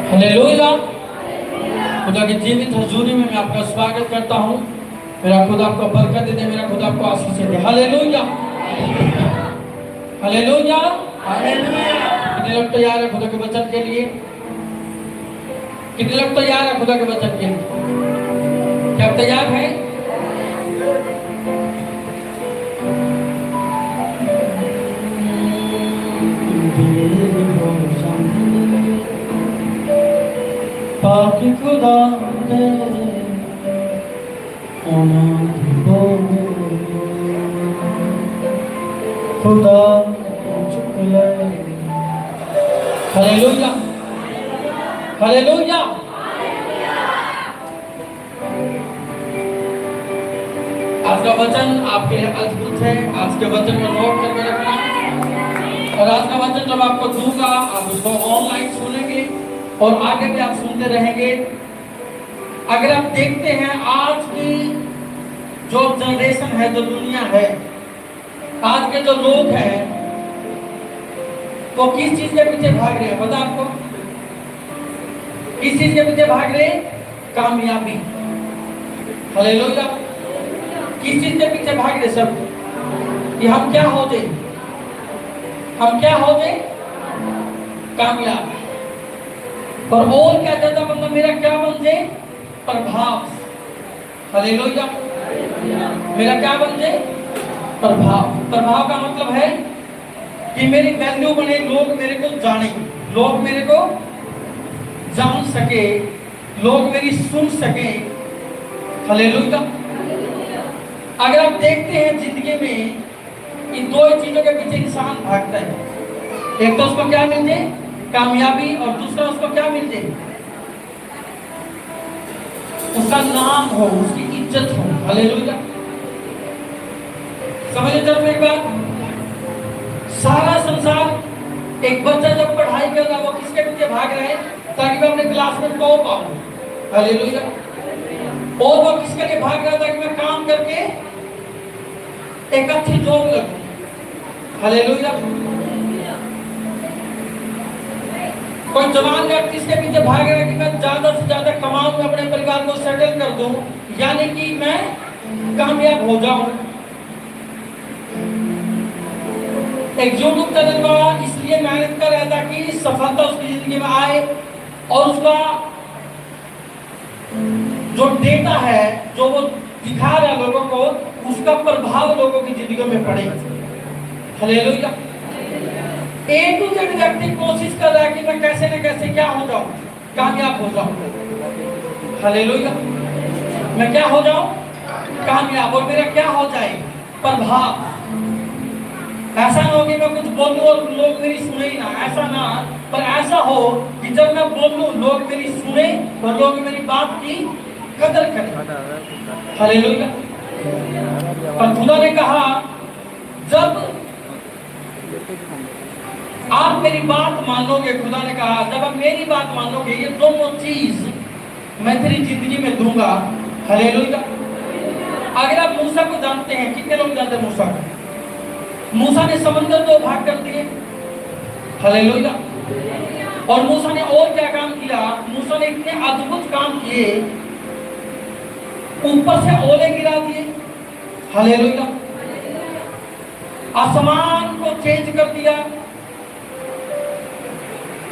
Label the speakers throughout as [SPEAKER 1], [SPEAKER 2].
[SPEAKER 1] Hallelujah. खुदा की जीवित हजूरी में मैं आपका स्वागत करता हूँ। मेरा खुदा आपको बरकत दे, मेरा खुदा आपको आशीष दे। Hallelujah, hallelujah, hallelujah. कितने लोग तैयार है खुदा के वचन के लिए? कितने लोग तैयार है खुदा के वचन के लिए? क्या आप तैयार हैं? पाक खुदा दे खुदा चुप ले। Hallelujah, hallelujah. आज का वचन आपके लिए अद्भुत है। आज के वचन को नोट करके रखना, और आज का वचन जब आपको दूंगा आप उसको ऑनलाइन सुनेंगे और आगे भी आप सुनते रहेंगे। अगर आप देखते हैं आज की जो जनरेशन है, जो दुनिया है, आज के जो लोग हैं, वो किस चीज के पीछे भाग रहे हैं? पता आपको किस चीज के पीछे भाग रहे हैं? कामयाबी। हालेलुया। किस चीज के पीछे भाग रहे सब? कि हम क्या हो जाए, हम क्या हो जाए? कामयाब। पर और क्या चाहता मतलब मेरा क्या बन जाए? प्रभाव। हालेलुया। मेरा क्या बन जाए? प्रभाव। प्रभाव का मतलब है कि मेरी वैल्यू बने, लोग मेरे को जाने, लोग मेरे को जान सके, लोग मेरी सुन सके। हालेलुया। अगर आप देखते हैं जिंदगी में इन दो चीजों के पीछे इंसान भागता है। एक तो उसको क्या मिल जाए? कामयाबी, और दूसरा उसको क्या मिल जाए? उसका नाम हो, उसकी इज्जत हो। हालेलुया। समझे जब एक बात, सारा संसार, एक बच्चा जब पढ़ाई कर रहा है वो किसके पीछे भाग रहा है? ताकि मैं अपने क्लास में टॉप आऊं। हालेलुया। और वो किसके लिए भाग रहा है? ताकि मैं काम करके एक अच्छी जॉब लगूं। हालेलुया। कोई जवान व्यक्ति किसके पीछे भाग रहा है? कि मैं ज्यादा से ज्यादा कमाऊं, अपने परिवार को सेटल कर दूं, यानी कि मैं कामयाब हो जाऊं। एक यूट्यूब चैनल वाला इसलिए मेहनत कर रहा था कि सफलता उसकी जिंदगी में आए, और उसका जो डेटा है, जो वो दिखा रहा है लोगों को, उसका प्रभाव लोगों की जिंदगी में पड़े। हालेलुया। ए टू जेड व्यक्ति कोशिश कर रहा है कि मैं कैसे न कैसे क्या हो जाऊं? कामयाब हो जाऊं। हालेलुया। मैं क्या हो जाऊं? कामयाब। और मेरा क्या हो जाए? प्रभाव। ऐसा ना हो कि मैं कुछ बोलूं और लोग मेरी सुने ही ना, ऐसा ना, पर ऐसा हो कि जब मैं बोलूं लोग मेरी सुने और लोग मेरी बात की कदर करें। हालेलुया। पर खुदा ने कहा जब आप मेरी बात मानोगे, खुदा ने कहा जब आप मेरी बात मानोगे, ये दोनों चीज मैं तेरी जिंदगी में दूंगा। हालेलुया। अगर आप मूसा को जानते हैं, कितने लोग जानते हैं मूसा को? मूसा ने समंदर को भाग कर दिए। हालेलुया। और मूसा ने और क्या काम किया? मूसा ने इतने अद्भुत काम किए, ऊपर से ओले गिरा दिए। हालेलुया। आसमान को चेंज कर दिया,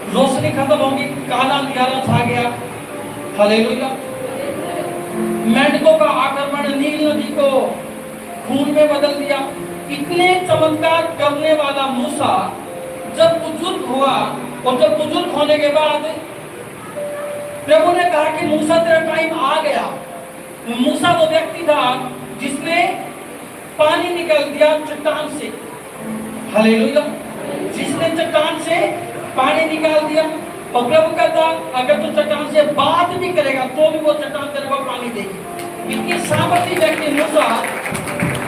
[SPEAKER 1] रोशनी खत्म होगी, काला अंधियारा छा गया। हालेलुया। मेंढकों का आक्रमण नील नदी को खून में बदल दिया। इतने चमत्कार करने वाला मूसा जब बुजुर्ग हुआ, और जब बुजुर्ग होने के बाद प्रभु ने कहा कि मूसा तेरा टाइम आ गया। मूसा वो व्यक्ति था जिसने पानी निकाल दिया चट्टान से। हालेलुया। जिसने चट्टान से पानी निकाल दिया, और प्रभु कहता अगर तू चट्टान से बात भी करेगा तो भी वो चट्टान तेरे को पानी देगी। इतनी सामर्थ्य व्यक्ति मूसा।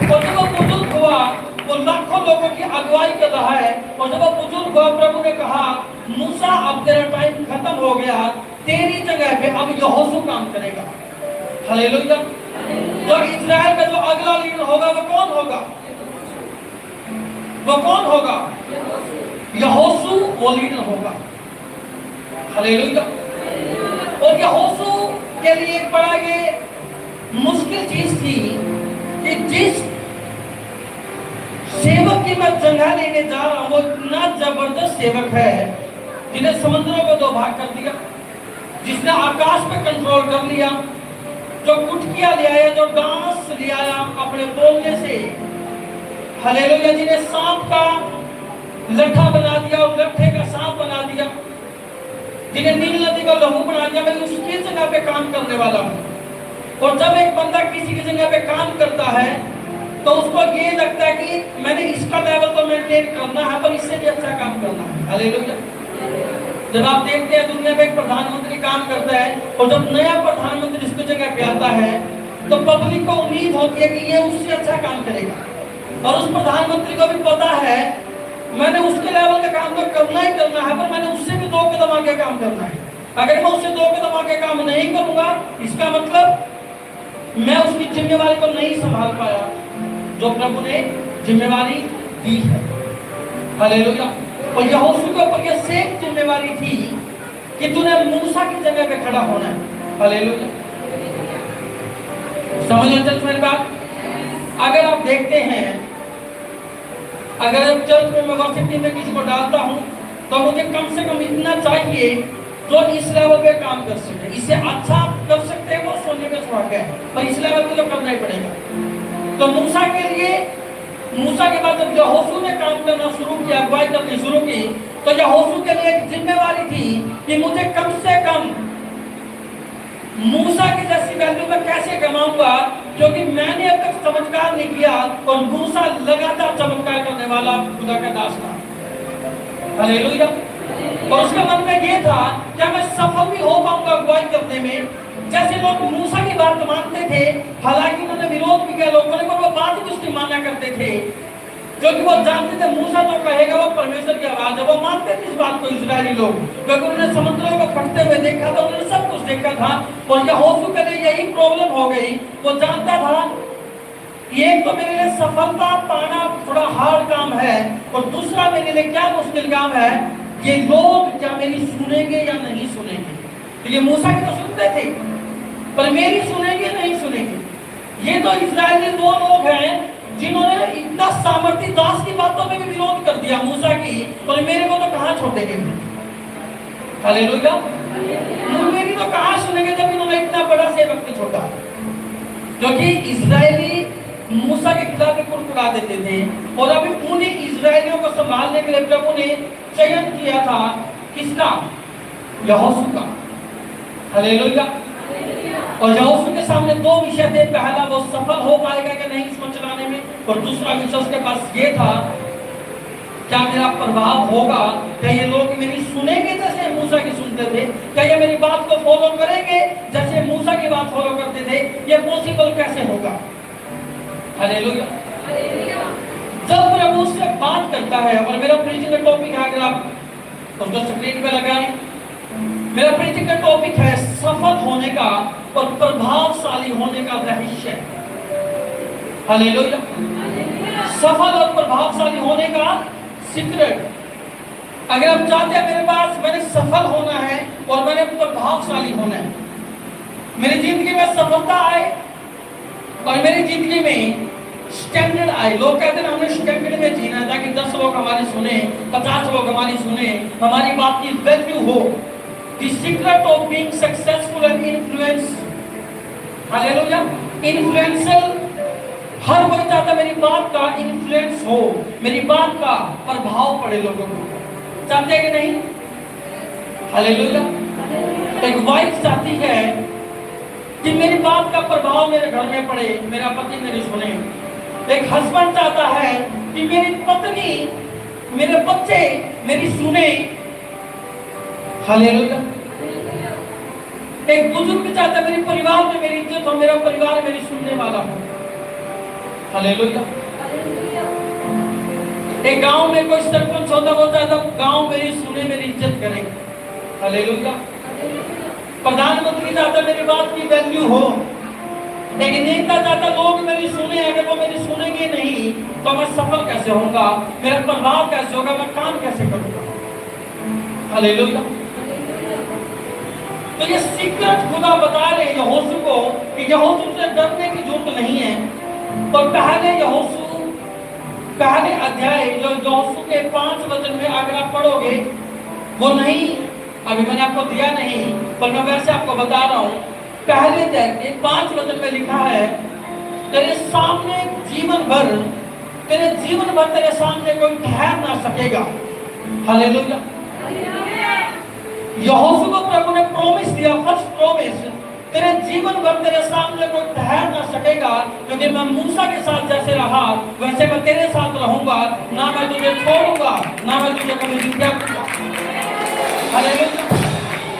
[SPEAKER 1] और जब वो बुजुर्ग हुआ, वो लाखों लोगों की अगुवाई कर रहा है, और जब वो बुजुर्ग हुआ प्रभु ने कहा मूसा अब तेरा टाइम खत्म हो गया, तेरी जगह पे अब यहोशू काम करेगा। हालेलुया। तो इस्राएल का जो अगला लीडर होगा वो कौन होगा? वो कौन होगा? यहोशू वो लीडर होगा। हालेलुया। और यहोशू के लिए एक बड़ा ये मुश्किल चीज थी कि जिस सेवक की मैं जगह लेने जा रहा हूं वो इतना जबरदस्त सेवक है जिन्हें समुद्रों को दो भाग कर दिया, जिसने आकाश पे कंट्रोल कर लिया, जो कुटकिया ले आया, जो डांस ले आया अपने बोलने से, हालेलुया, जिन्हें सांप का लट्ठा बना दिया और लट्ठे का सांप बना दिया, जिन्हें नील नदी का लहू बना दिया। मैं उसकी जगह पे काम करने वाला हूं। और जब एक बंदा किसी की जगह पे काम करता है तो उसको ये लगता है कि मैंने इसका लेवल तो मेंटेन करना है पर इससे भी अच्छा काम करना है। हालेलुया। जब आप देखते हैं दुनिया में एक प्रधानमंत्री काम करता है और जब नया प्रधानमंत्री इसकी जगह पे आता है तो पब्लिक को उम्मीद होती है कि ये उससे अच्छा काम करेगा। और उस प्रधानमंत्री को भी पता है मैंने उसके लेवल का काम तो करना ही करना है, पर मैंने उससे भी 2 कदम आगे काम करना है। अगर मैं उससे 2 कदम आगे काम नहीं करूंगा, इसका मतलब मैं उसकी जिम्मेवारी को नहीं संभाल पाया जो प्रभु ने जिम्मेवारी दी है। हालेलुया। और यहोशू के ऊपर यह सेम जिम्मेवारी थी कि तूने मूसा की जगह पे खड़ा होना है। हालेलुया। समझ लेते मेरी बात। अगर आप देखते हैं, अगर चर्च में मैं वर्शिप टीम में किसी को डालता हूं तो मुझे कम से कम इतना चाहिए जो इस लेवल पे काम कर सके। इससे अच्छा कर सकते हैं वो सोने का सुहाग है, पर इस लेवल पे तो करना ही पड़ेगा। तो मूसा के लिए, मूसा के बाद जब यहोशू ने काम करना शुरू किया, अगुवाई करनी शुरू की, तो यहोशू के लिए एक जिम्मेवारी थी कि मुझे कम से कम मूसा की जैसी वैल्यू मैं कैसे कमाऊंगा, क्योंकि मैंने अब तक चमत्कार नहीं किया और मूसा लगातार चमत्कार करने वाला खुदा का दास था। हालेलुया। और उसके मन में ये था क्या मैं सफल भी हो पाऊंगा अगुवाई करने में। जैसे लोग मूसा की बात मानते थे, हालांकि उन्होंने विरोध भी किया लोगों ने, पर वो बात भी उसकी माना करते थे क्योंकि वो जानते थे मूसा जो कहेगा वो परमेश्वर की आवाज है। वो मानते थे इस बात को इजरायली लोग, क्योंकि उन्होंने समुद्रों को फटते हुए देखा था, उन्होंने सब कुछ देखा था। और यहोशू के लिए यही प्रॉब्लम हो गई। वो जानता था एक तो मेरे लिए सफलता पाना थोड़ा हार्ड काम है और दूसरा मेरे लिए क्या मुश्किल काम है, ये लोग क्या मेरी सुनेंगे या नहीं सुनेंगे। तो ये मूसा की तो सुनते थे पर मेरी सुनेंगे नहीं सुनेंगे। ये तो इजरायली 2 लोग हैं जिन्होंने इतना सामर्थ्य दास की बातों में भी विरोध कर दिया मूसा की, और मेरे को तो कहां छोड़ेंगे। हालेलुया। मेरी तो कहां सुनेंगे जब इन्होंने इतना बड़ा सेवक को छोड़ा। क्योंकि इजरायली मूसा के खिलाफ कुड़कुड़ा देते थे और अभी उन्हीं इजरायलियों को संभालने के लिए प्रभु ने चयन किया था किसका? यहोशू का। हालेलुया। और यहोशू के सामने 2 विषय थे। पहला वो सफल हो पाएगा कि नहीं इसको चलाने में, और दूसरा विषय उसके पास ये था क्या मेरा प्रभाव होगा, क्या ये लोग मेरी सुनेंगे जैसे मूसा की सुनते थे, क्या ये मेरी बात को फॉलो करेंगे जैसे मूसा की बात फॉलो करते थे। ये पॉसिबल कैसे होगा। हालेलुया। जब प्रभु से बात करता है, और मेरा प्रीचिंग का टॉपिक है, अगर आप उसको स्क्रीन पे लगाएं, मेरा प्रीचिंग का टॉपिक है सफल होने का और प्रभावशाली होने का रहस्य। हालेलुया। सफल और प्रभावशाली होने का सीक्रेट। अगर आप चाहते हैं मेरे पास मैंने सफल होना है और मैंने प्रभावशाली होना है, मेरी जिंदगी में सफलता आए और मेरी जिंदगी में स्टैंडर्ड आए। लोग कहते हैं हमें स्टैंडर्ड में जीना है ताकि 10 लोग हमारी सुने, 50 लोग हमारी सुने, हमारी बात की वैल्यू हो। The secret of being successful and influence, hallelujah, influential. हर कोई चाहता मेरी बात का इन्फ्लुएंस हो, मेरी बात का प्रभाव पड़े लोगों को। चाहते हैं कि नहीं? हालेलुया। एक वाइफ चाहती है कि मेरी बात का प्रभाव मेरे घर में पड़े, मेरा पति मेरी सुने। एक हस्बैंड चाहता है कि मेरी पत्नी, मेरे बच्चे मेरी सुने। हालेलुया। एक बुजुर्ग चाहता है मेरे परिवार में मेरी इज्जत हो, मेरा परिवार मेरी सुनने वाला हो। हालेलुया। एक गांव में कोई सरपंच होता, वो चाहता गांव मेरी सुने, मेरी इज्जत करे। हालेलुया। प्रधानमंत्री चाहता मेरी बात की वैल्यू हो। एक नेता चाहता लोग मेरी सुने, अगर वो मेरी सुनेंगे नहीं तो मैं सफल कैसे होऊंगा, मेरा प्रभाव कैसे होगा, मैं काम कैसे करूंगा। हालेलुया। तो ये सीक्रेट खुदा बता रहे यहोशू को कि यहोशू से डरने की जरूरत नहीं है। और पहले अध्याय जो यहोशू के 5 वचन में अगर आप पढ़ोगे, वो नहीं अभी मैंने आपको दिया नहीं, पर मैं वैसे आपको बता रहा हूं। पहले अध्याय के 5 वचन में लिखा है, तेरे सामने जीवन भर तेरे सामने कोई ठहर ना सकेगा। हालेलुया। यहोशू को प्रभु ने प्रॉमिस दिया, फर्स्ट प्रॉमिस, तेरे जीवन भर तेरे सामने कोई ठहर ना सकेगा, क्योंकि मैं मूसा के साथ जैसे रहा वैसे मैं तेरे साथ रहूंगा, ना मैं तुझे छोड़ूंगा, ना मैं तुझे कभी विद्या दूंगा। हालेलुया।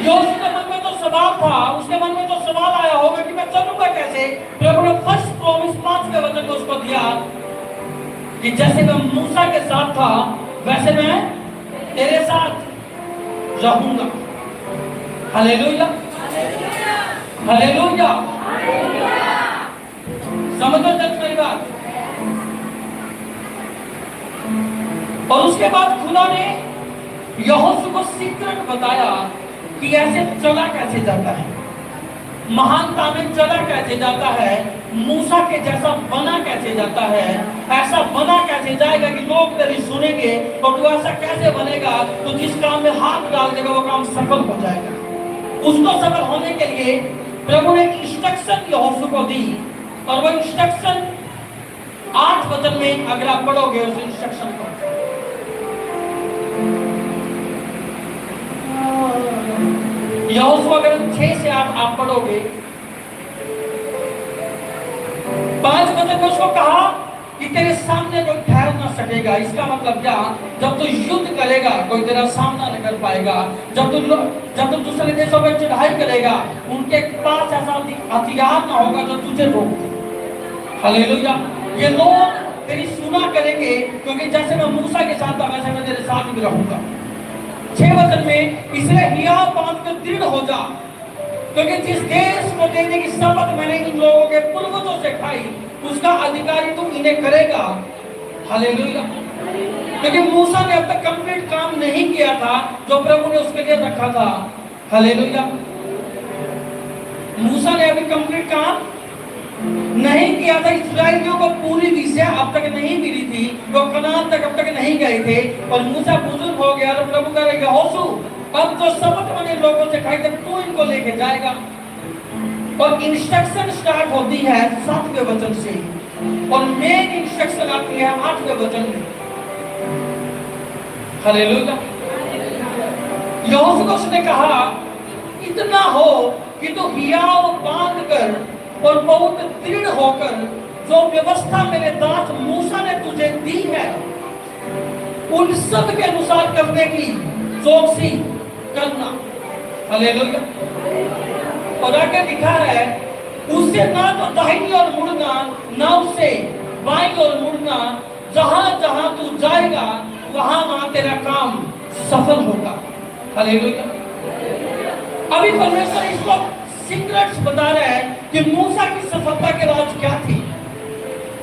[SPEAKER 1] यहोशू के मन में तो सवाल था, उसके मन में तो सवाल आया होगा कि मैं चलूंगा कैसे। प्रभु ने फर्स्ट प्रॉमिस 5 के वचन में उसको दिया कि जैसे मैं मूसा के साथ था वैसे मैं तेरे साथ रहूंगा। Hallelujah, hallelujah. समझो जब मेरी बात। और उसके बाद खुदा ने यहोशू को सीक्रेट बताया कि ऐसे चला कैसे जाता है, महानता में चला कैसे जाता है, मूसा के जैसा बना कैसे जाता है, ऐसा बना कैसे जाएगा कि लोग तेरी सुनेंगे। और तू ऐसा कैसे बनेगा तो जिस काम में हाथ डाल देगा वो काम सफल हो जाएगा। उसको सफल होने के लिए प्रभु ने इंस्ट्रक्शन यहोशू को दी, और वो इंस्ट्रक्शन 8 वचन में अगर आप पढ़ोगे उस इंस्ट्रक्शन को, यहोशू अगर 6 से आप पढ़ोगे, 5 वचन में उसको कहा कि तेरे सामने कोई ठहर ना सकेगा। इसका मतलब क्या, जब तू युद्ध करेगा कोई तेरा सामना नहीं कर पाएगा। जब तू दूसरे देशों में चढ़ाई करेगा उनके पास ऐसा हथियार ना होगा जो तुझे रोक। हालेलुया। ये लोग तेरी सुना करेंगे, क्योंकि जैसे मैं मूसा के साथ था वैसे मैं तेरे साथ भी रहूंगा। 6 वचन में इसलिए हियाव बांध कर दृढ़ हो जा, क्योंकि जिस देश को देने की शपथ मैंने इन लोगों के पूर्वजों से खाई उसका अधिकारी तुम इन्हें करेगा। हालेलुया। क्योंकि मूसा ने अब तक कंप्लीट काम नहीं किया था जो प्रभु ने उसके लिए रखा था। हालेलुया। मूसा ने अभी कंप्लीट काम नहीं किया था। इस्राएलियों को पूरी दिशा अब तक नहीं मिली थी, वो कनान तक अब तक नहीं गए थे। और मूसा बुजुर्ग हो गया तो प्रभु कह रहे यहोशू, अब जो शपथ मैंने लोगों से खाई थी तू इनको लेके जाएगा। और इंस्ट्रक्शन स्टार्ट होती है 7वें वचन से, और मेन इंस्ट्रक्शन आती है 8वें वचन में। हालेलुया। यहोशू को उसने कहा इतना हो कि तू हियाव बांध कर और बहुत दृढ़ होकर जो व्यवस्था मेरे दास मूसा ने तुझे दी है उन सब के अनुसार करने की चौकसी करना। हालेलुया। और आगे लिखा है उससे ना तो दाहिनी ओर मुड़ना ना उससे बाईं ओर मुड़ना, जहां जहां तू जाएगा वहां वहां तेरा काम सफल होगा। हालेलुया। अभी परमेश्वर इसको सीक्रेट्स बता रहा है कि मूसा की सफलता के राज क्या थी।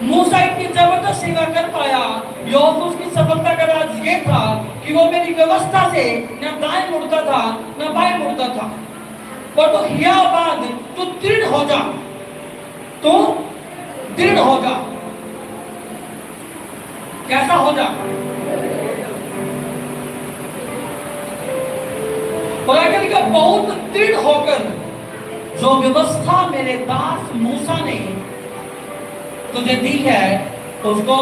[SPEAKER 1] मूसा इतनी जबरदस्त सेवा कर पाया, यहोशू की सफलता का राज ये था कि वो मेरी व्यवस्था से न दाएं मुड़ता था न बाएं मुड़ता था। और तो हियाव बांध, तू दृढ़ हो जा, तू दृढ़ हो जा। कैसा हो जा? और आगे का बहुत दृढ़ होकर जो व्यवस्था मेरे दास मूसा ने तुझे दी है उसको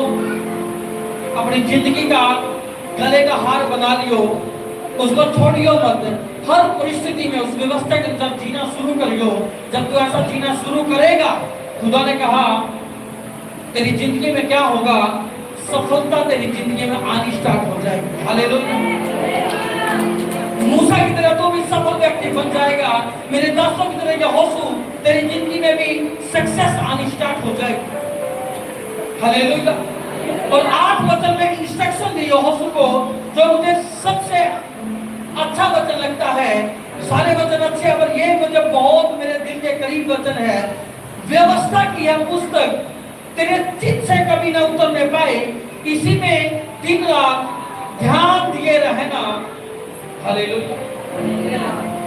[SPEAKER 1] अपनी जिंदगी का गले का हार बना लियो, उसको छोड़ियो मत। हर परिस्थिति में उस व्यवस्था के जब जीना शुरू करियो, जब तू ऐसा जीना शुरू करेगा, खुदा ने कहा तेरी जिंदगी में क्या होगा, सफलता तेरी जिंदगी में आनी स्टार्ट हो जाएगी। हालेलुया। मूसा की तरह तो भी सफल व्यक्ति बन जाएगा, मेरे दासों की तरह यहोशू तेरी जिंदगी में भी सक्सेस आनी स्टार्ट हो जाएगी। हालेलुया। और 8 वचन में इंस्ट्रक्शन दी यहोशू को, जो मुझे सबसे अच्छा वचन लगता है। सारे वचन अच्छे हैं, पर ये मुझे बहुत मेरे दिल के करीब वचन है। व्यवस्था की यह पुस्तक तेरे चित्त से कभी न उतरने पाए, इसी में दिन रात ध्यान दिए रहना, हालेलुया।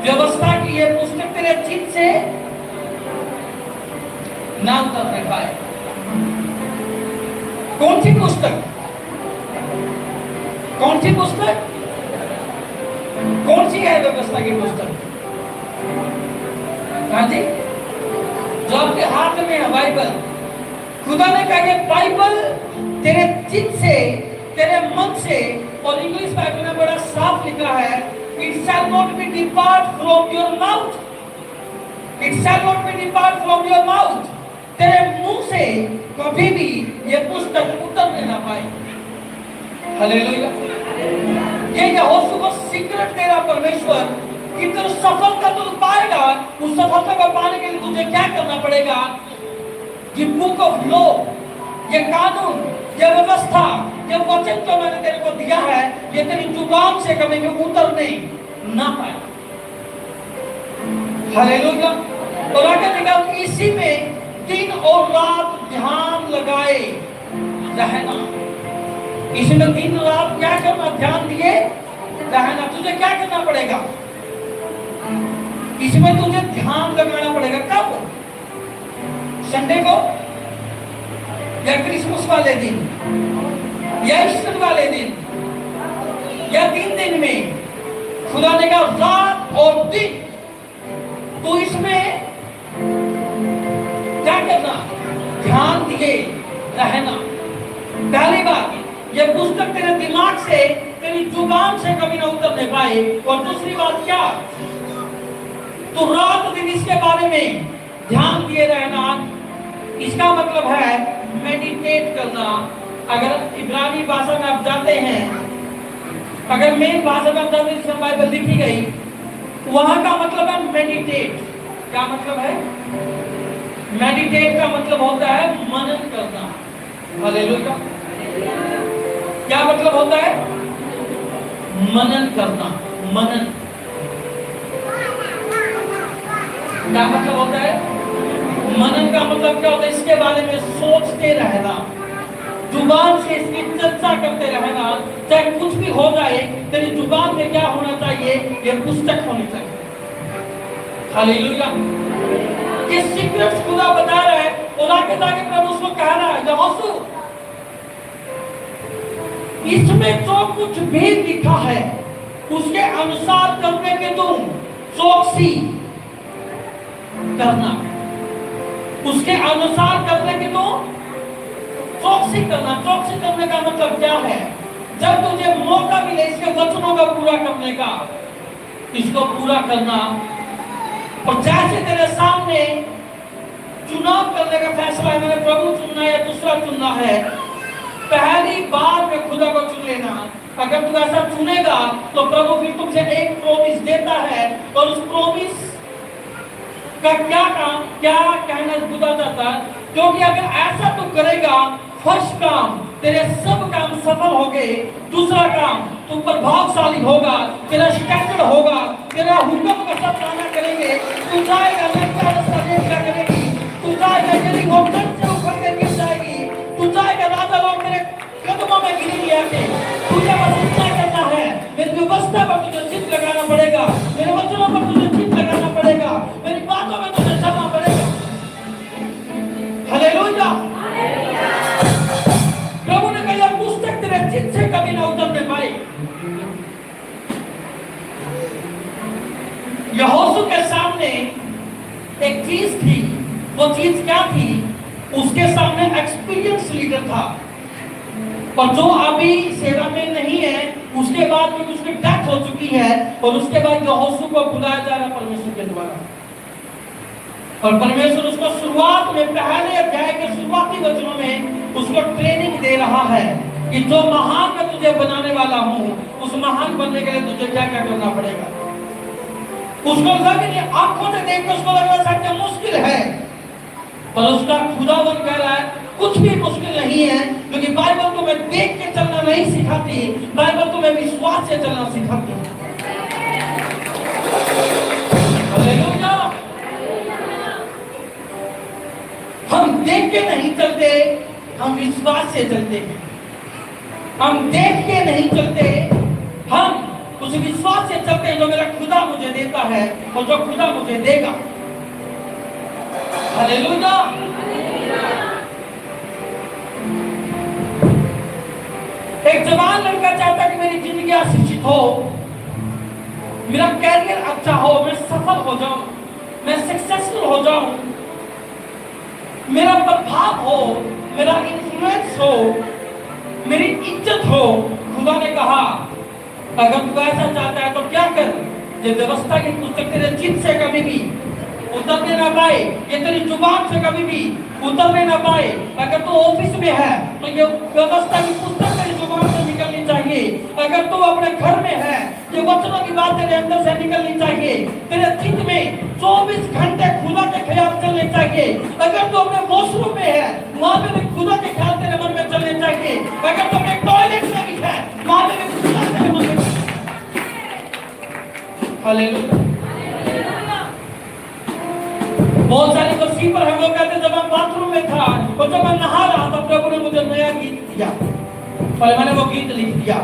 [SPEAKER 1] व्यवस्था की ये पुस्तक तेरे चित्त से ना उतर पाए। कौन सी पुस्तक? कौन सी पुस्तक? कौन सी है व्यवस्था की पुस्तक? हाँ जी, जो आपके हाथ में है बाइबल। खुदा ने कहा कि बाइबल तेरे चित्त से, तेरे मन से, और इंग्लिश बाइबल में बड़ा साफ लिखा है, it shall not be depart from your mouth, it shall not be depart from your mouth. तेरे मुंह से कभी भी ये पुस्तक उतर ना पाए। हालेलुया। ये यहोशू को सीक्रेट दे रहा परमेश्वर कि तेरी सफलता तू पाएगा। उस सफलता को पाने के लिए तुझे क्या करना पड़ेगा? ये बुक ऑफ लॉ, ये कानून, ये व्यवस्था, ये वचन जो मैंने तेरे को दिया है, ये तेरी जुबान से कभी भी उतरने ना पाए। हालेलुया। और आगे देखा, इसी में दिन और रात ध्यान लगाए रहना। इसमें दिन रात क्या करना? ध्यान दिए रहना। तुझे क्या करना पड़ेगा? इसमें तुझे ध्यान लगाना पड़ेगा। कब? संडे को, या क्रिसमस वाले दिन, या ईस्टर वाले दिन, या 3 दिन में? खुदा ने कहा रात और दिन। तो इसमें क्या करना? ध्यान दिए रहना। पहली बात, ये पुस्तक तेरे दिमाग से, तेरी जुबान से कभी ना उतरने पाए। और दूसरी बात क्या? तो रात दिन इसके बारे में ध्यान दिए रहना। इसका मतलब है मेडिटेट करना। अगर इब्रानी भाषा में आप जाते हैं, अगर मेन भाषा में आप जाते हैं जिसमें बाइबल लिखी गई, वहां का मतलब है मेडिटेट। क्या मतलब है? मेडिटेट का मतलब होता है मनन करना। हालेलुया। क्या मतलब होता है? मनन करना। मनन क्या मतलब होता है? मनन का मतलब क्या होता है? इसके बारे में सोचते रहना, जुबान से इसकी चर्चा करते रहना। चाहे कुछ भी हो जाए, तेरी जुबान में क्या होना चाहिए? ये पुस्तक होनी चाहिए। हालेलुया। ये सीक्रेट्स खुदा बता रहा है। और आगे जाके प्रभु उसको कह रहा है, यहोशू, इसमें जो कुछ भी लिखा है उसके अनुसार करने के तुम चौकसी करना। उसके अनुसार करने की तो चौकसी करना। चौकसी करने का मतलब क्या है? जब तुझे मौका मिले इसके वचनों का पूरा करने का, इसको पूरा करना। और जैसे तेरे सामने चुनाव करने का फैसला है, मैंने प्रभु चुनना है या दूसरा चुनना है, पहली बार में खुदा को चुन लेना। अगर तू ऐसा चुनेगा तो प्रभु फिर तुमसे एक प्रॉमिस देता है, और उस प्रॉमिस का क्या काम, क्या कहना खुदा चाहता है? क्योंकि अगर ऐसा तू करेगा, फर्स्ट काम तेरे सब काम सफल हो गए। दूसरा काम, तू प्रभावशाली होगा, तेरा स्टैंडर्ड होगा, तेरा हुक्म का सब माना करेंगे। तू जाएगा क्या करेगी? तू जाएगा यदि वो से ऊपर के गिर जाएगी। तू जाएगा, राजा लोग मेरे कदमों में गिरेंगे आके। तुझे बस इतना करना है, मेरी व्यवस्था पर तुझे चित्त लगाना पड़ेगा, मेरे वचनों पर तुझे चित्त लगाना पड़ेगा, मेरी बातों में तुझे चलना पड़ेगा। हालेलुया। प्रभु ने कहा पुस्तक तेरे चित्त से कभी ना उतरने पाए। यहोशू के सामने एक चीज थी। वो चीज क्या थी? उसके सामने एक्सपीरियंस लीडर था, और जो अभी सेवा में नहीं है, उसके बाद में उसकी डेथ हो चुकी है, और उसके बाद यहोशू को बुलाया जा रहा परमेश्वर के द्वारा। और परमेश्वर उसको शुरुआत में, पहले अध्याय के शुरुआती वचनों में उसको ट्रेनिंग दे रहा है कि जो महान मैं तुझे बनाने वाला हूं, उस महान बनने के लिए तुझे क्या क्या करना पड़ेगा। उसको लगा, आंखों से देख के उसको लग रहा है कि मुश्किल है, पर उसका खुदावन कह रहा है कुछ भी मुश्किल नहीं है, क्योंकि बाइबल तुम्हें देख के चलना नहीं सिखाती, बाइबल तुम्हें विश्वास से चलना सिखाती है। हालेलुया। हम देख के नहीं चलते, हम विश्वास से चलते हैं। हम देख के नहीं चलते, हम उस विश्वास से चलते हैं जो मेरा खुदा मुझे देता है और जो खुदा मुझे देगा। हालेलुया। एक जवान लड़का चाहता है कि मेरी जिंदगी शिक्षित हो, मेरा कैरियर अच्छा हो, मैं सफल हो जाऊं, मैं सक्सेसफुल हो जाऊं, मेरा प्रभाव हो, मेरा इन्फ्लुएंस हो, मेरी इज्जत हो। खुदा ने कहा अगर तू ऐसा चाहता है तो क्या कर, ये व्यवस्था की पुस्तक तेरे चित्त से कभी भी उतरने ना पाए, ये तेरी जुबान से कभी भी उतरने ना पाए। अगर तू ऑफिस में है तो ये व्यवस्था की पुस्तक तेरी जुबान से निकलनी चाहिए। अगर तू अपने घर में है, ये वचनों की बात तेरे अंदर से निकलनी चाहिए। तेरे चित्त में 24 घंटे खुदा के ख्याल चलने चाहिए। अगर तू अपने वॉशरूम में है, वहां पे भी खुदा के ख्याल तेरे मन में चलने चाहिए। अगर तू अपने टॉयलेट में भी है, वहां पे भी खुदा तेरे मन में। हालेलुया। बहुत सारे तफसीर पर हम लोग कहते हैं जब मैं बाथरूम में था और जब मैं नहा रहा था प्रभु ने मुझे नया गीत दिया और मैंने वो गीत लिख दिया।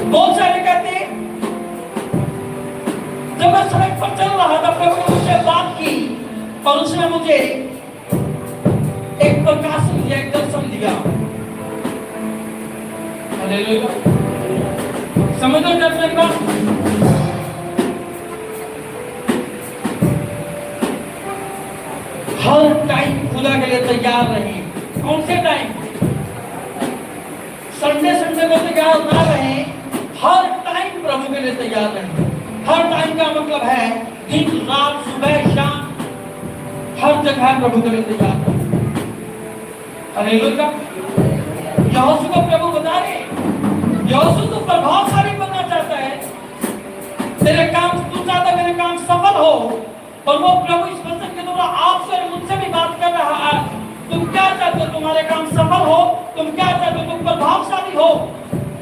[SPEAKER 1] बहुत सारे कहते जब मैं सड़क पर चल रहा था प्रभु ने मुझसे बात की और उसने मुझे एक प्रकाशन दिया, एक दर्शन दिया। हालेलुया। समझ लो दर्शन का हर टाइम खुदा के लिए तैयार रहे। कौन से टाइम? संडे संडे को तैयार ना रहे, हर टाइम प्रभु के लिए तैयार रहे। हर टाइम का मतलब है दिन रात सुबह शाम, हर जगह प्रभु के लिए तैयार रहे। हालेलुया। यहोशू को प्रभु बता रहे, यहोशू तो प्रभावशाली बनना चाहता है, तेरे काम तू चाहता मेरे काम सफल हो। और वो प्रभु इस वचन के द्वारा आपसे और मुझसे भी बात कर रहा है। तुम क्या चाहते हो? तुम्हारे काम सफल हो? तुम क्या चाहते हो? तुम प्रभावशाली हो,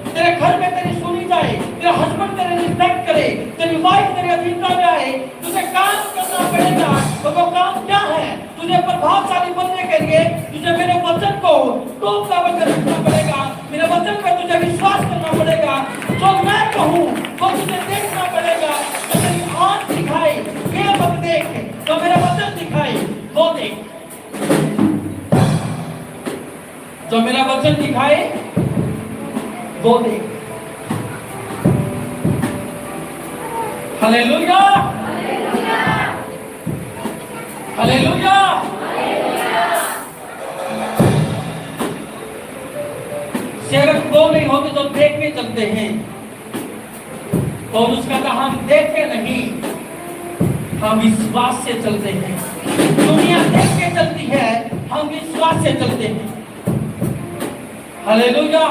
[SPEAKER 1] तेरे घर में तेरी सुनी जाए, तेरा हस्बैंड तेरे रिस्पेक्ट करे, तेरी वाइफ तेरे अधीनता में आए। तुझे काम करना पड़ेगा। तो वो काम क्या है? तुझे प्रभावशाली बनने के लिए तुझे मेरे वचन को टोक दाबत रखना पड़ेगा। मेरे वचन पर तुझे विश्वास करना पड़ेगा। जो मैं कहूँ वो तुझे देखना पड़ेगा। जो तेरी आँख दिखाए ये मत देख, तो मेरा वचन दिखाए वो देख। जो मेरा वचन दिखाए वो देख। हालेलुया। हालेलुया। सेवक वो नहीं होते तो देख के चलते हैं, और उसका कहा हम देखे नहीं, हम विश्वास से चलते हैं। दुनिया देख के चलती है, हम विश्वास से चलते हैं। हालेलुया।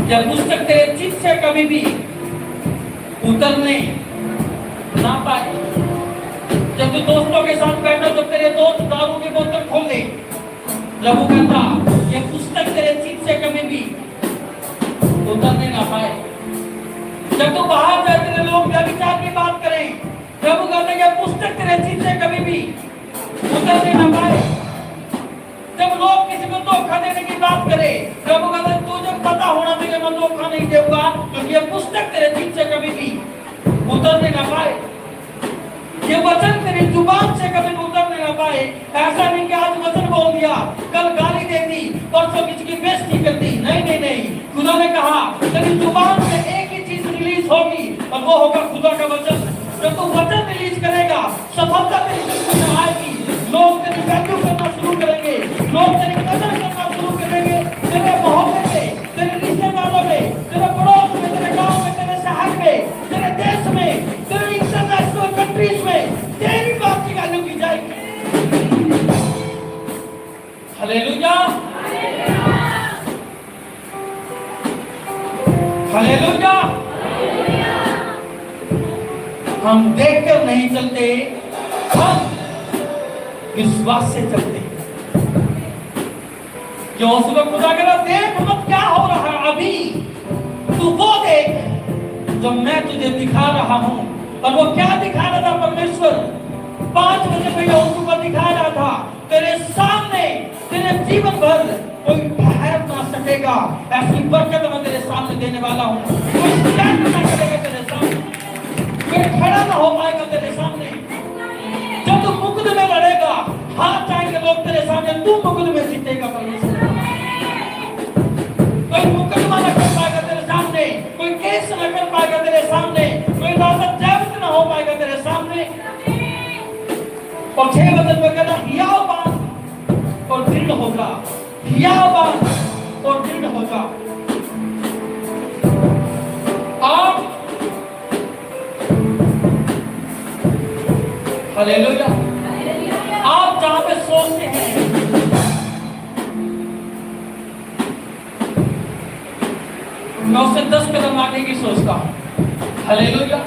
[SPEAKER 1] जब पुस्तक तेरे चित्त से कभी भी उतरने ना पाए, जब तू दोस्तों के साथ बैठा तो तेरे दोस्त दारू की बोतल खोल दे, प्रभु कहता ये पुस्तक तेरे चित्त से कभी भी उतरने ना पाए। जब तू बाहर जाए तेरे लोग व्यभिचार की बात करें, प्रभु कहते ये पुस्तक तेरे चित्त से कभी भी उतरने ना पाए। जब लोग किसी को धोखा देने की बात करें, प्रभु कहते तुझे पता होना चाहिए मैं धोखा नहीं दूंगा, क्योंकि ये पुस्तक तेरे चित्त से कभी भी उतरने ना पाए। ये वचन तेरी जुबान से कभी उतरने ना पाए। ऐसा नहीं कि आज वचन बोल दिया, कल गाली दे दी, परसों किसी की बेइज्जती कर दी। नहीं नहीं नहीं, खुदा ने कहा तेरी जुबान से एक ही चीज रिलीज होगी और वो होगा खुदा का वचन। जब तू वचन रिलीज करेगा, सफलता तेरी जिंदगी में आएगी। लोग तेरी वैल्यू करना शुरू करेंगे, लोग तेरी कदर करना शुरू करेंगे। तेरे मोहल्ले में, तेरे रिश्तेदारों में, तेरे पड़ोस में, तेरे गांव में, तेरे शहर में, तेरे देश में, तेरे इंटरनेशनल कंट्रीज में तेरी बात की वैल्यू की जाएगी। हालेलुया। हालेलुया। हम देखकर नहीं चलते, हम विश्वास से चलते हैं। जो सुबह खुदा कहता देख मत क्या हो रहा है अभी, तू वो देख जो मैं तुझे दिखा रहा हूं। और वो क्या दिखा रहा था परमेश्वर? 5 बजे में यहोशू को दिखा रहा था तेरे सामने तेरे जीवन भर कोई ठहर ना सके। उठेगा, ऐसी बरकत मैं तेरे सामने देने वाला हूँ। कोई स्टैंड ना करेगा तेरे सामने, कोई खड़ा ना हो पाएगा तेरे सामने। जब तू मुकदमे लड़ेगा, हाथ आएंगे लोग तेरे सामने, तू मुकदमे जीतेगा। कोई मुकदमा न कर पाएगा तेरे सामने, कोई केस न कर पाएगा तेरे सामने, कोई लालच जाबित न हो पाएगा तेरे सामने। और 6 वचन में कहना, हियाव बात और दृढ़ होगा, हियाव बात और दृढ़ होगा। आप हालेलुया, आप जहां पे सोचते हैं मैं उससे 10 कदम आगे की सोचता हूं। हालेलुया,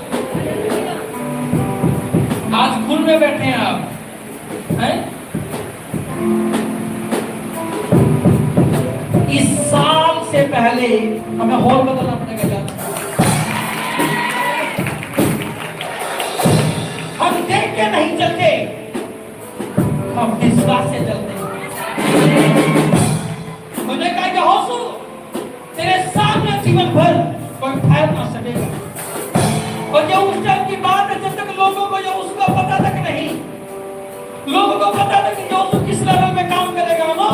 [SPEAKER 1] आज खुल में बैठे हैं आप, हैं? इस साल से पहले हमें हॉल बदलना पड़ेगा। हम देख के नहीं चलते, हम विश्वास से चलते हैं। मुझे कहा कि होसू तेरे सामने जीवन भर कोई ठहर ना सकेगा। और जो उस टाइम की बात है, जब तक लोगों को जो उसका पता तक नहीं, लोगों को पता था कि जो किस लेवल में काम करेगा। नो,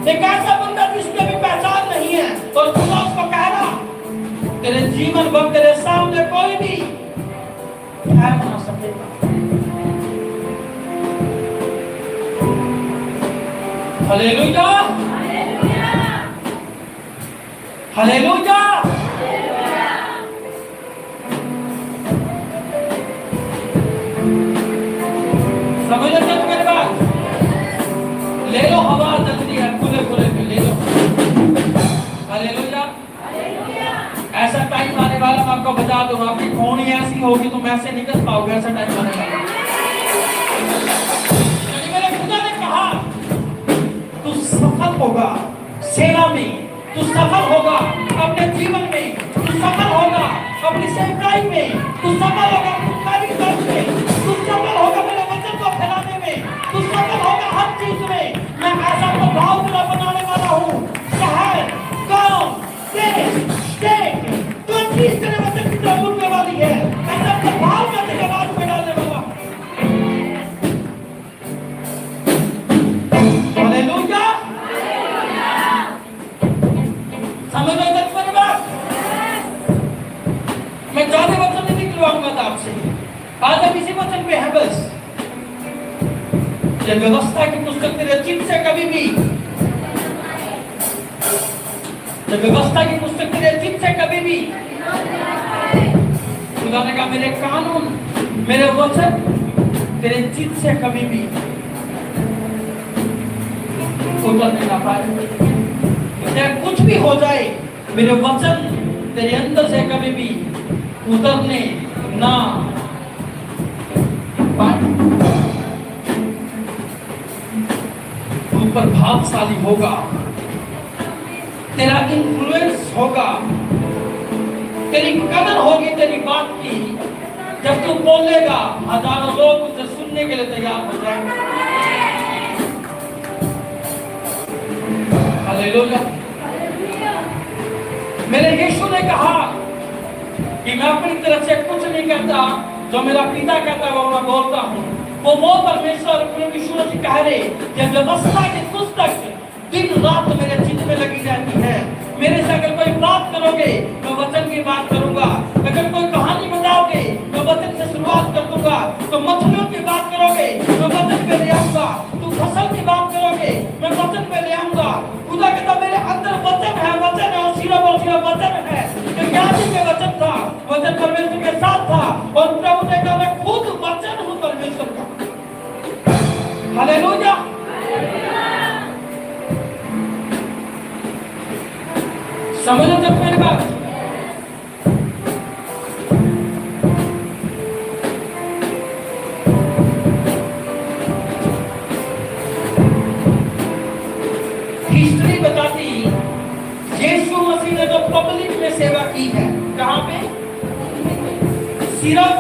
[SPEAKER 1] एक ऐसा बंदा जिसकी अभी पहचान नहीं है, और खुदा उसको कह रहा तेरे जीवन भर तेरे सामने कोई भी ठहर ना सकेगा। Hallelujah, hallelujah. समझ रहे हो मेरे बात? ले लो हवा जल्दी है, खुले खुले में ले लो। हालेलुया, ऐसा टाइम आने वाला, मैं आपको बता दूं, आपकी खून ही ऐसी होगी तुम ऐसे निकल पाओगे। ऐसा टाइम आने वाला। मेरे खुदा ने कहा तू सफल होगा सेवा में, तू सफल होगा अपने जीवन में, तू सफल होगा अपनी सेवकाई में, तू सफल होगा अपनी कार्यक्रम में, तू सफल होगा मेरे वचन को फैलाने में, तू सफल होगा हर चीज में। मैं ऐसा प्रभाव तेरा बनाने वाला हूँ। शहर, गांव, देश, स्टेट, जो चीज तेरे वचन की तरफ उड़ने वाली है, ऐसा प्रभाव मैं तेरे आवाज में डालने वाला हूँ। हालेलुया, समझ रहे हो मेरी बात? मैं ज्यादा वचन नहीं निकलवाऊंगा था आपसे, आज हम इसी वचन पे है बस। जब व्यवस्था की पुस्तक तेरे चित्त से कभी भी, जब व्यवस्था की पुस्तक तेरे चित्त से कभी भी, खुदा ने कहा मेरे कानून, मेरे वचन तेरे चित्त से कभी भी उतर नहीं पाए। चाहे कुछ भी हो जाए, मेरे वचन तेरे अंदर से कभी भी उतरने ना पाए। तू प्रभावशाली होगा, तेरा इन्फ्लुएंस होगा, तेरी कदर होगी तेरी बात की। जब तू बोलेगा, हजारों लोग उसे सुनने के लिए तैयार हो जाएंगे। हालेलुया, मेरे यीशु ने कहा कि मैं अपनी तरफ से कुछ नहीं करता, जो मेरा पिता कहता है वो मैं बोलता हूँ। वो परमेश्वर यीशु मसीह कह रहे कि व्यवस्था की पुस्तक दिन रात मेरे चित्त में लगी रहती है। मेरे से अगर कोई बात करोगे तो वचन की बात करूंगा, अगर कोई कहानी बताओगे तो वचन से शुरुआत कर दूंगा, तो मछलियों की बात करोगे तो वचन पे ले आऊंगा, तू फसल की बात करोगे मैं वचन पे ले आऊंगा। खुदा कहता मेरे अंदर वचन है, वचन है और सिरा वचन है। यज्ञाति के वचन था, वचन परमेश्वर के साथ था, और प्रभु ने कहा मैं खुद वचन हूँ परमेश्वर का। हालेलुया, समझ लो जब मेरी बात। हिस्ट्री बताती यीशु मसीह ने जो पब्लिक में सेवा की है, कहां पे? सिर्फ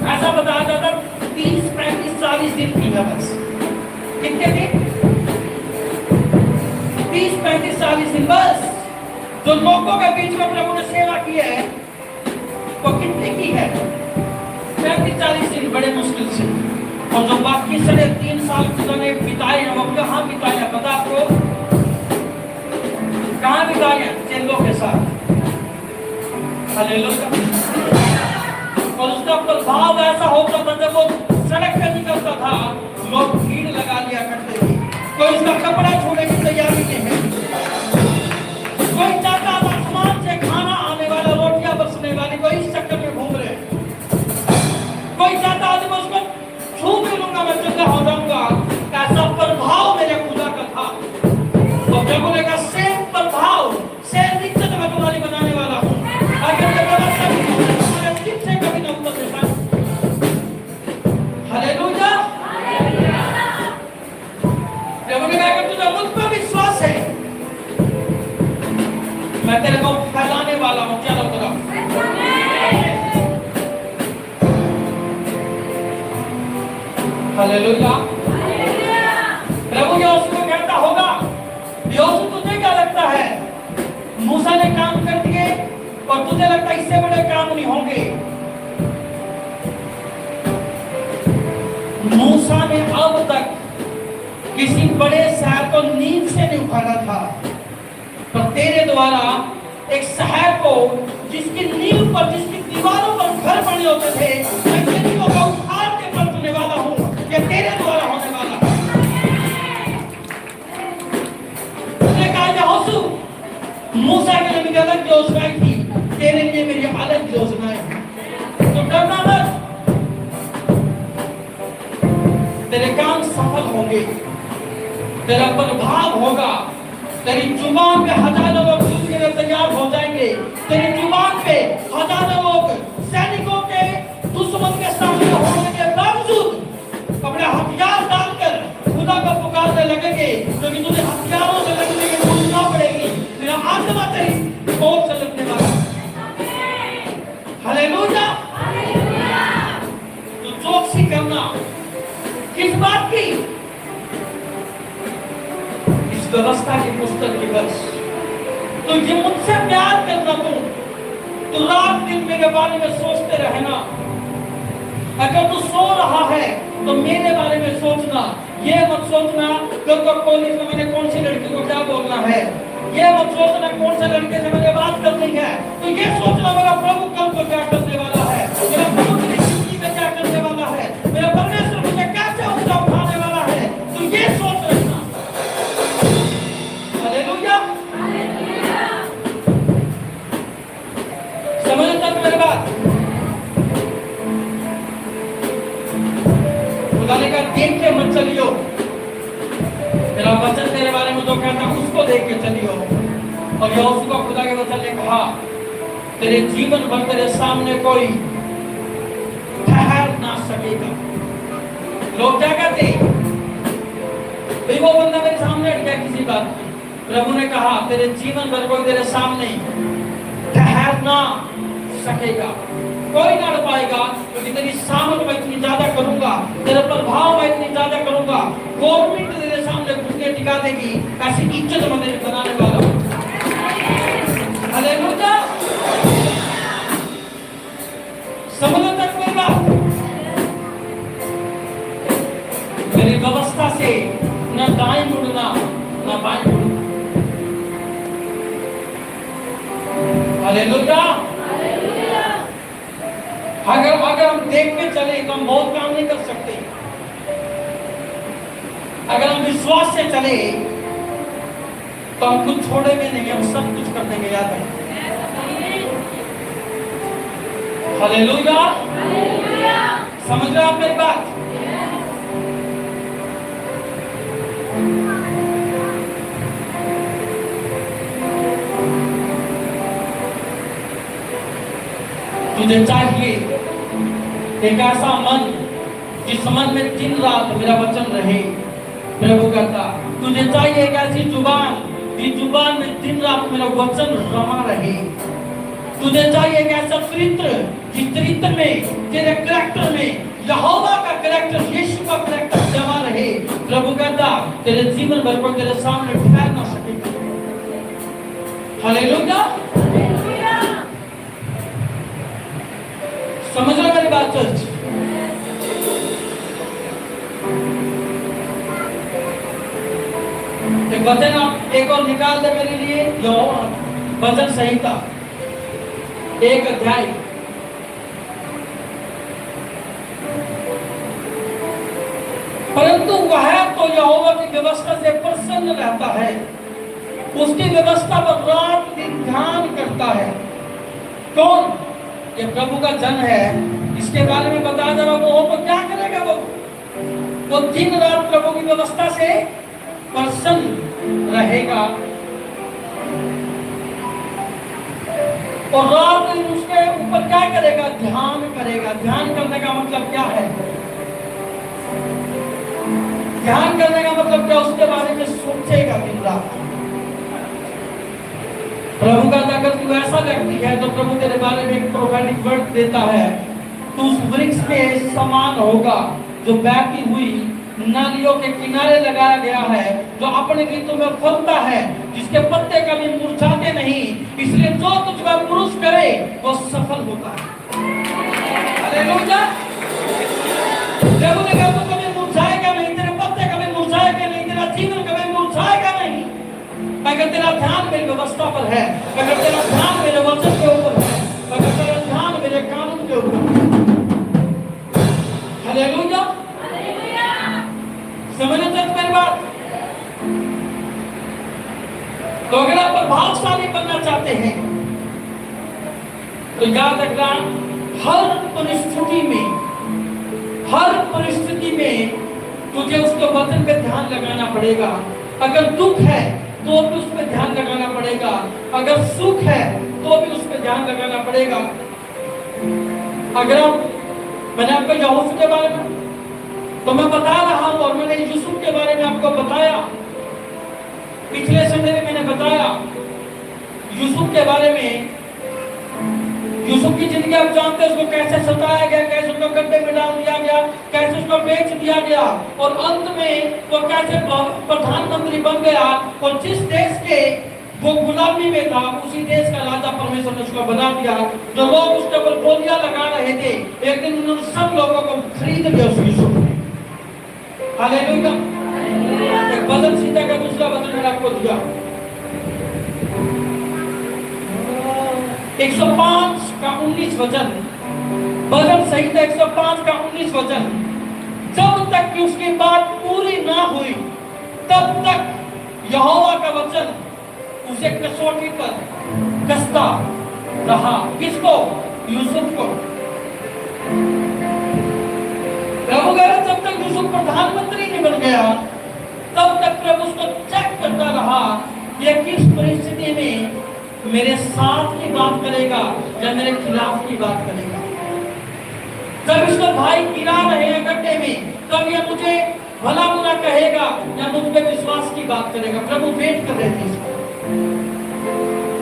[SPEAKER 1] ऐसा बताया जाता 30, 35, 40 दिन की है बस। कितने दिन? 30-35-40 दिन बस जो लोगों के बीच में प्रभु ने सेवा की है वो कितने की है? 35-40 दिन बड़े मुश्किल से। और जो बाकी 3.5 साल उन्होंने बिताए हैं वो कहाँ बिताए हैं पता आपको? कहाँ बिताए हैं? चेलों के साथ। हालेलुया। और उसका प्रभाव ऐसा होता था जब वो सड़क पे निकलता था लोग भीड़ लगा लिया करते थे। कोई उसका कपड़ा छोड़ने की तैयारी नहीं है। कोई चाहता था आसमान से खाना आने वाला, रोटियां बरसने वाली, कोई इस चक्कर में घूम रहे। कोई चाहता आज मैं उसको छू भी लूंगा मैं चंगा हो जाऊंगा। ऐसा प्रभाव मेरे खुदा का था। तो प्रभु ने कहा सेम प्रभाव सेम इज्जत मैं तुम्हारी बनाने वाला हूँ। अगर मैं व्यवस्था तुम्हारे किससे कभी न ऊपर से पाऊं। हालेलुया। प्रभु ने कहा अगर तुझे मुझ पर विश्वास है मैं तेरे को फैलाने वाला हूँ चारों तरफ। हालेलुया। प्रभु यहोशू को कहता होगा यहोशू तुझे क्या लगता है मूसा ने काम कर दिए और तुझे लगता है इससे बड़े काम नहीं होंगे? मूसा ने अब तक किसी बड़े शहर को नींव से नहीं उठाना था, पर तेरे द्वारा एक शहर को जिसकी नींव पर जिसकी दीवारों पर घर बने होते थे मैं चीजों को उखाड़ के बरतने वाला हूँ। ये तेरे द्वारा होने वाला है। उसने कहा यहोशू मूसा के लिए मेरी अलग योजनाएं थी, तेरे लिए मेरी अलग योजनाएं हैं। तो डरना मत, तेरे काम सफल होंगे, तेरा प्रभाव होगा। तेरी जुबान पे हजारों लोग युद्ध के लिए तैयार हो जाएंगे। तेरी जुबान पे हजारों लोग सैनिकों के दुश्मन के सामने होने के बावजूद अपने हथियार डालकर खुदा को पुकारने लगेंगे, क्योंकि तुझे हथियारों से लड़ने की जरूरत ना पड़ेगी। तेरा आत्मा तेरी ओर से लड़ने वाला। हालेलुया। तो चौकसी करना किस बात की? इस व्यवस्था की पुस्तक की बस। तो ये मुझसे प्यार करना तू रात दिन मेरे बारे में सोचते रहना। अगर तू सो रहा है तो मेरे बारे में सोचना। ये मत सोचना कल को कॉलेज में मैंने कौन सी लड़की को क्या बोलना है। ये मत सोचना कौन से लड़के से मैंने बात करनी है। तो ये सोचना मेरा प्रभु कल को क्या करने वाला है, मेरा प्रभु मेरी जिंदगी में क्या करने वाला है, मेरा परमेश्वर मुझे कैसे ऊंचा उठाने वाला है। तो ये सोच रखना। हालेलुया। समझ तक मेरी बात? खुदा ने कहा देख के मत चलियो, मेरा वचन तेरे बारे में जो कहता उसको देख के चलियो। और यहोशू को खुदा के वचन ने कहा तेरे जीवन भर तेरे सामने कोई ठहर ना सकेगा। लोग क्या कहते भाई वो बंदा मेरे सामने अट गया किसी बात की। प्रभु ने कहा तेरे जीवन भर कोई तेरे सामने ठहर ना सकेगा, कोई ना अड़ पाएगा, क्योंकि तेरी सामर्थ मैं इतनी ज्यादा करूंगा, तेरा प्रभाव मैं इतनी ज्यादा करूंगा। गवर्नमेंट तेरे सामने घुटने टिका देगी, ऐसी इज्जत मैं तेरे बनाने वाला हूं। हालेलुया। समझ तक मेरी बात? मेरी व्यवस्था से न दाएं मुड़ना न बाएं मुड़ना। हालेलुया। अगर हम देख के चले तो हम बहुत काम नहीं कर सकते। अगर हम विश्वास से चले तो हम कुछ छोड़ेंगे नहीं, हम सब कुछ कर देंगे। याद है? हालेलुया। समझ रहे आप मेरी बात? तुझे चाहिए एक ऐसा मन जिस मन में दिन रात मेरा वचन रहे। प्रभु कहता तुझे चाहिए एक ऐसी जुबान जिस जुबान में दिन रात मेरा वचन रमा रहे। तुझे चाहिए एक ऐसा चरित्र जिस चरित्र में तेरे कैरेक्टर में यहोवा का कैरेक्टर, यीशु का कैरेक्टर जमा रहे। प्रभु कहता तेरे जीवन भर को तेरे सामने ठहर ना सकेगा। हालेलुया। समझ लो मेरी बात चर्च। एक वचन आप एक और निकाल दे मेरे लिए, यूहन्ना भजन संहिता 1 अध्याय। परंतु वह तो यहोवा की व्यवस्था से प्रसन्न रहता है, उसकी व्यवस्था पर रात दिन ध्यान करता है। कौन? ये प्रभु का जन है, इसके बारे में बताया जा रहा। वो तो क्या करेगा? वो दिन रात प्रभु की व्यवस्था से प्रसन्न रहेगा और रात दिन उसके ऊपर क्या करेगा? ध्यान करेगा। ध्यान करने का मतलब क्या है? ध्यान करने का मतलब क्या? उसके बारे में सोचेगा दिन रात। प्रभु का अगर तू ऐसा व्यक्ति है तो प्रभु तेरे बारे में एक प्रोफेटिक वर्ड देता है, तू उस वृक्ष के समान होगा जो बहती हुई नालियों के किनारे लगाया गया है, जो अपने ऋतु में फलता है, जिसके पत्ते कभी मुरझाते नहीं। इसलिए जो तुझ में पुरुष करे वो सफल होता है। हालेलुया। प्रभु ने कहा तू कभी मुरझाएगा नहीं, तेरे पत्ते कभी मुरझाएंगे नहीं, तेरा जीवन कभी मुरझाएगा नहीं। अगर तेरा ध्यान मेरी व्यवस्था पर है, अगर तेरा ध्यान मेरे वचन के ऊपर है, अगर तेरा ध्यान मेरे कानून के ऊपर है। हालेलुया। समझ मेरी बात? तो अगर आप प्रभावशाली बनना चाहते हैं तो याद रखना, हर परिस्थिति में तुझे उसके वचन पे ध्यान लगाना पड़ेगा। अगर दुख है तो भी उस पर ध्यान लगाना पड़ेगा, अगर सुख है तो भी उस पर ध्यान लगाना पड़ेगा। अगर मैंने आपको यहोशू के बारे में तो मैं बता रहा हूं, और मैंने यूसुफ के बारे में आपको बताया। पिछले संडे में मैंने बताया यूसुफ के बारे में। यूसुफ की जिंदगी आप जानते हैं, उसको कैसे सताया गया, कैसे उसको गड्ढे में डाल दिया गया, कैसे उसको बेच दिया गया, और अंत में वो कैसे प्रधानमंत्री बन गया, और जिस देश के वो गुलामी में था उसी देश का राजा परमेश्वर ने उसको बना दिया। जो लोग उसके ऊपर गोलियां लगा रहे थे, एक दिन उन्होंने सब लोगों को खरीद लिया उस यूसुफ ने। हालेलुया। एक भजन संहिता का दूसरा वचन मैंने आपको दिया, 105 का 19 वचन। भजन संहिता 105 का 19 वचन। जब तक कि उसकी बात पूरी ना हुई तब तक यहोवा का वचन उसे कसौटी पर कसता रहा। किसको? यूसुफ को। प्रभु कह जब तक यूसुफ प्रधानमंत्री नहीं बन गया तब तक प्रभु उसको चेक करता रहा, ये किस परिस्थिति में मेरे साथ की बात करेगा या मेरे खिलाफ की बात करेगा। जब इसको भाई गिरा रहे हैं गड्ढे में, तब ये मुझे भला बुरा कहेगा या मुझ पे विश्वास की बात करेगा। प्रभु वेट कर रहे थे इसको।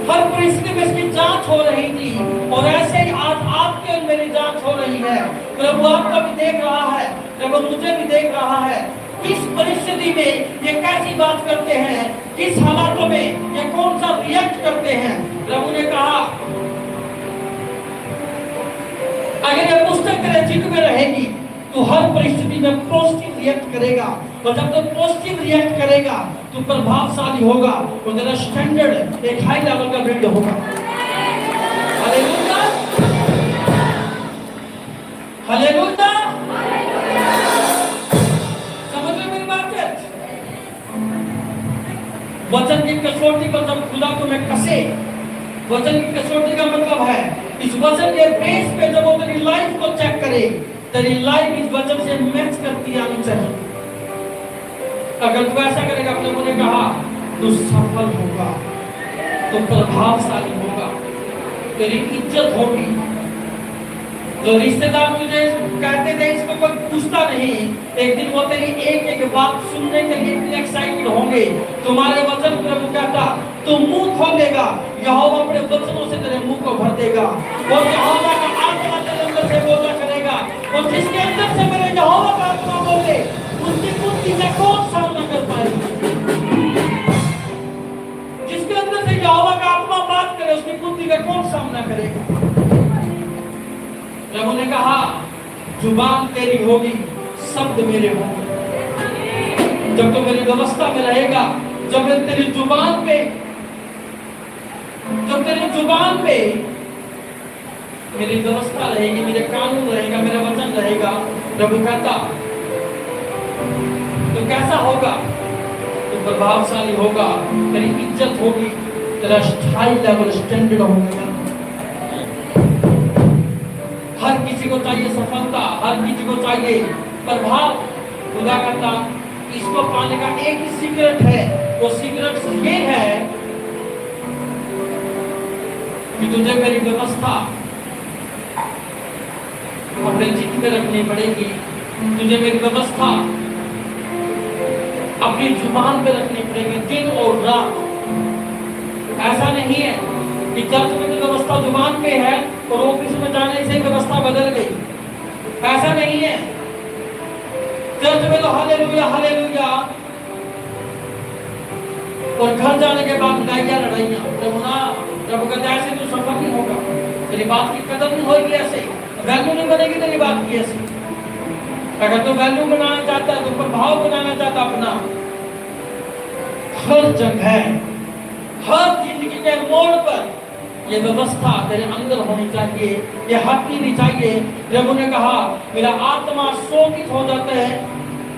[SPEAKER 1] हर परिस्थिति में इसकी जांच हो रही थी, और ऐसे ही आज आपके और मेरी जांच हो रही है। प्रभु आपको भी देख रहा है, प्रभु मुझे भी देख रहा है। किस परिस्थिति में ये कैसी बात करते हैं, किस हालातों में ये कौन सा रिएक्ट करते हैं। प्रभु ने कहा अगर ये पुस्तक तेरे चित्त में रहेगी तो हर परिस्थिति में पॉजिटिव रिएक्ट करेगा, और जब तक पॉजिटिव रिएक्ट करेगा तो प्रभावशाली होगा, और तेरा स्टैंडर्ड एक हाई लेवल का बिल्ड होगा। हालेलुया। हालेलुया। समझ रहे मेरी बात है? वचन की कसौटी को जब खुदा तुम्हें कसे, वचन की कसौटी का मतलब है इस वचन के बेस पे जब वो तेरी लाइफ को चेक करे, तेरी लाइफ इस वचन से मैच करती आनी चाहिए। अगर तू ऐसा करेगा, प्रभु ने कहा, तो सफल होगा, तो प्रभावशाली होगा, तेरी इज्जत होगी। जो रिश्तेदार तुझे कहते थे इसको कोई पूछता नहीं, एक दिन वो तेरी एक एक बात सुनने के लिए इतने एक्साइटेड होंगे। तुम्हारे वचन प्रभु कहता तू मुंह खोलेगा, यहोवा अपने वचनों से तेरे मुंह को भर देगा, और यहोवा का आत्मा तेरे अंदर से बोला करेगा, और जिसके अंदर से मेरे यहोवा का आत्मा बोले उसकी कुंती से कौन सामना कर पाएगा। जिसके अंदर से यहोवा का आत्मा उसकी बुद्धि का कौन सामना करेगा? प्रभु ने कहा जुबान तेरी होगी, शब्द मेरे होंगे। जब तो मेरी व्यवस्था में रहेगा, जब तेरी जुबान पे मेरी व्यवस्था रहेगी, मेरे कानून रहेगा, मेरा वचन रहेगा, प्रभु कहता तो कैसा होगा? तो प्रभावशाली होगा, तेरी इज्जत होगी, तेरा स्थायी लेवल स्टैंडर्ड होगा। हर किसी को चाहिए सफलता, हर किसी को चाहिए प्रभाव। खुदा कहता इसको पाने का एक ही सीक्रेट है, वो सीक्रेट ये है कि तुझे मेरी व्यवस्था अपने चित्त में रखनी पड़ेगी, तुझे मेरी व्यवस्था अपनी जुबान पे रखनी पड़ेगी दिन और रात। ऐसा नहीं है कि चर्च में तो व्यवस्था जुबान पे है और ऑफिस में जाने से व्यवस्था बदल गई, ऐसा नहीं है। चर्च में तो हालेलुया हालेलुया और घर जाने के बाद लड़ाइयां। प्रभु कहता है ऐसे तो सफल नहीं होगा, तेरी बात की कदर नहीं होगी, ऐसे वैल्यू नहीं बनेगी तेरी बात की। ऐसे अगर तू वैल्यू बनाना चाहता है, तो प्रभाव बनाना चाहता अपना, हर जगह हर जिंदगी के मोड़ पर ये व्यवस्था तेरे अंदर होनी चाहिए, ये हटनी चाहिए। प्रभु ने कहा मेरा आत्मा शोकित हो जाता है,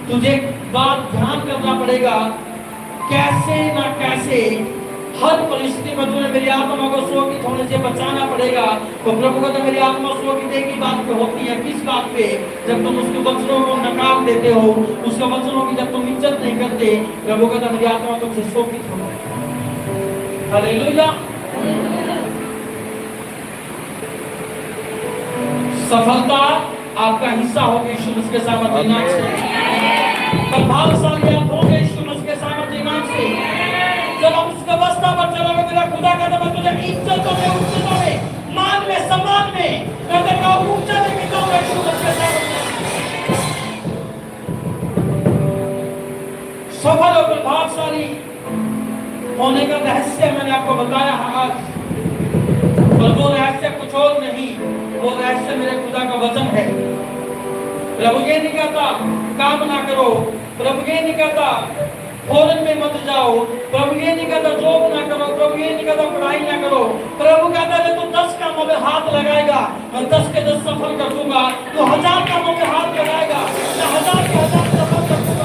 [SPEAKER 1] तुझे बात ध्यान करना पड़ेगा, कैसे ना कैसे हर परिस्थिति में तुझे मेरी आत्मा को शोकित होने से बचाना पड़ेगा। तो प्रभु कहता मेरी आत्मा शोकित एक ही बात पे होती है, किस बात पे? जब तुम उसके वचनों को नकार देते हो, उसके वचनों की जब तुम इज्जत नहीं करते, प्रभु कहता मेरी आत्मा तुमसे शोकित हो। हालेलुया। सफलता आपका हिस्सा होगी यीशु मसीह के सामर्थ्य के नाम से। प्रभावशाली आप होंगे यीशु मसीह के सामर्थ्य के नाम से। जब हम उस व्यवस्था पर चलोगे, मेरा खुदा कहता मैं तुझे इज्जतों में, उच्चतों में, मान में, सम्मान में कहते मैं ऊंचा लेके जाऊंगा यीशु मसीह के सामर्थ्य। सफल और प्रभावशाली होने का रहस्य मैंने आपको बताया आज, और वो रहस्य कुछ और नहीं, वो रहस्य मेरे खुदा का वचन है। प्रभु ये नहीं कहता काम ना करो, प्रभु ये नहीं कहता फौरन में मत जाओ, प्रभु ये नहीं कहता जॉब ना करो, प्रभु ये नहीं कहता पढ़ाई ना करो। प्रभु कहता है तू 10 कामों में हाथ लगाएगा, मैं 10 के 10 सफल कर दूंगा। तू 1000 कामों में हाथ लगाएगा, मैं 1000 के 1000 सफल कर दूंगा।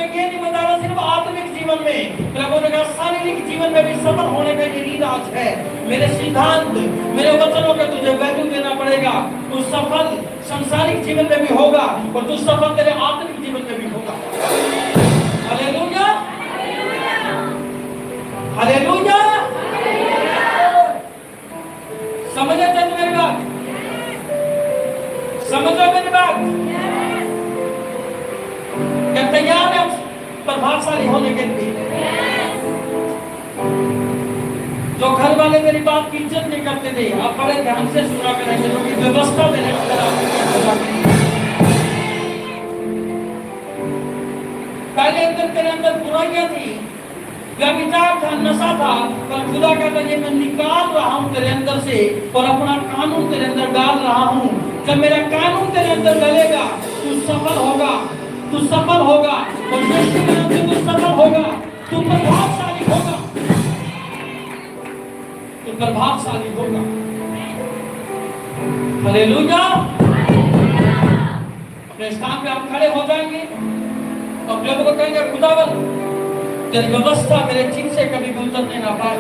[SPEAKER 1] ये नहीं बता रहा सिर्फ आत्मिक जीवन में, प्रभु ने कहा शारीरिक जीवन में भी सफल होने का ये राज है। मेरे सिद्धांत, मेरे वचनों का तुझे वैल्यू देना पड़ेगा। तू सफल सांसारिक जीवन में भी होगा और तू सफल तेरे आत्मिक जीवन में भी होगा। Hallelujah hallelujah. समझ आते मेरी बात? समझो मेरी बात? क्या तैयार है प्रभावशाली होने के लिए? जो घर वाले मेरी बात की इज्जत नहीं करते थे, आप बड़े ध्यान से सुना करेंगे, जो कि व्यवस्था में पहले अंदर तेरे अंदर बुराइयां थी, व्यभिचार था, नशा था, पर खुदा कहता है मैं निकाल रहा हूं तेरे अंदर से और अपना कानून तेरे अंदर डाल रहा हूं। जब मेरा कानून तेरे अंदर डलेगा तू सफल होगा, तू सफल होगा और यीशु के नाम से तू सफल होगा, तू प्रभावशाली होगा, तू प्रभावशाली होगा। हालेलुया। अपने स्थान पे आप खड़े हो जाएंगे और प्रभु को कहेंगे खुदावन तेरी व्यवस्था मेरे चित्त से कभी भी उतरने ना पाए।